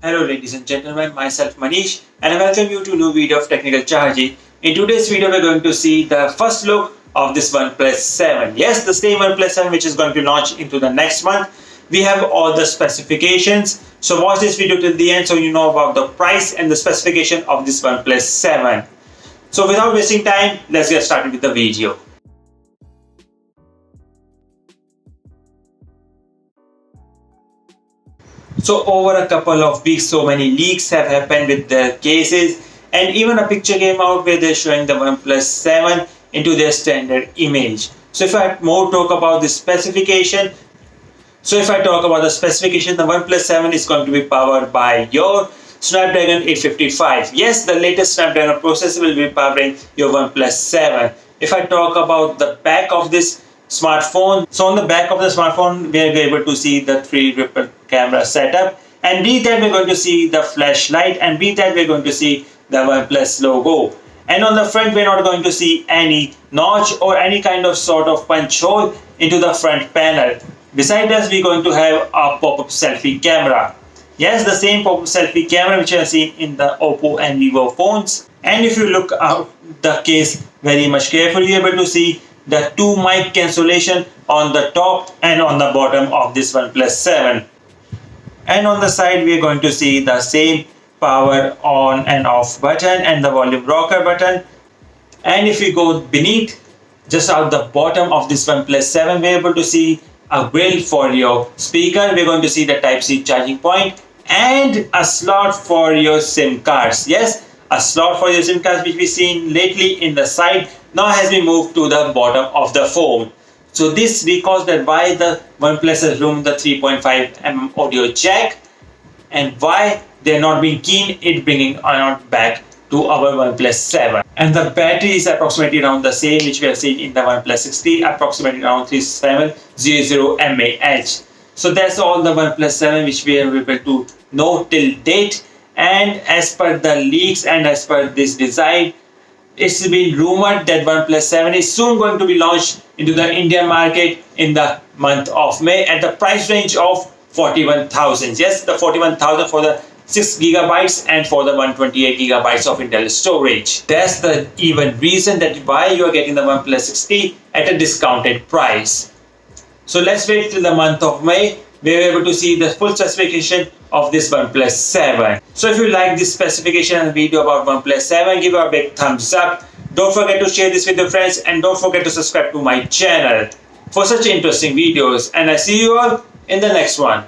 Hello ladies and gentlemen, myself Manish and I welcome you to a new video of Technical Chaharji. In today's video we're going to see the first look of this OnePlus 7. Yes, the same OnePlus 7 which is going to launch into the next month. We have all the specifications. So watch this video till the end so you know about the price and the specification of this OnePlus 7. So without wasting time, let's get started with the video. So over a couple of weeks, so many leaks have happened with the cases, and even a picture came out where they're showing the OnePlus 7 into their standard image. So if I more talk about the specification, the OnePlus 7 is going to be powered by your Snapdragon 855. Yes, the latest Snapdragon processor will be powering your OnePlus 7. If I talk about the back of this smartphone, so on the back of the smartphone we are able to see the 3 ripple camera setup, and beneath that we're going to see the flashlight, and beneath that we're going to see the OnePlus logo. And on the front we're not going to see any notch or any kind of sort of punch hole into the front panel. Beside us we're going to have a pop-up selfie camera. Yes, the same pop-up selfie camera which you have seen in the Oppo and Vivo phones. And if you look out the case very much carefully, you're able to see the 2 mic cancellation on the top and on the bottom of this OnePlus 7. And on the side we are going to see the same power on and off button and the volume rocker button. And if we go beneath, just out the bottom of this OnePlus 7, we're able to see a grill for your speaker. We're going to see the Type-C charging point and a slot for your SIM cards. Yes, a slot for your SIM cards which we've seen lately in the side now has been moved to the bottom of the phone. So this because that why the OnePlus has removed the 3.5mm audio jack and why they're not being keen in bringing on back to our OnePlus 7. And the battery is approximately around the same which we have seen in the OnePlus 60, approximately around 3700 mAh. So that's all the OnePlus 7 which we are able to know till date. And as per the leaks and as per this design, it's been rumored that OnePlus 7 is soon going to be launched into the Indian market in the month of May at the price range of 41,000. Yes, the 41,000 for the 6 gigabytes and for the 128 gigabytes of internal storage. That's the even reason that why you are getting the OnePlus 60 at a discounted price. So let's wait till the month of May. We are able to see the full specification of this OnePlus 7. So if you like this specification and video about OnePlus 7, give it a big thumbs up. Don't forget to share this with your friends and don't forget to subscribe to my channel for such interesting videos. And I see you all in the next one.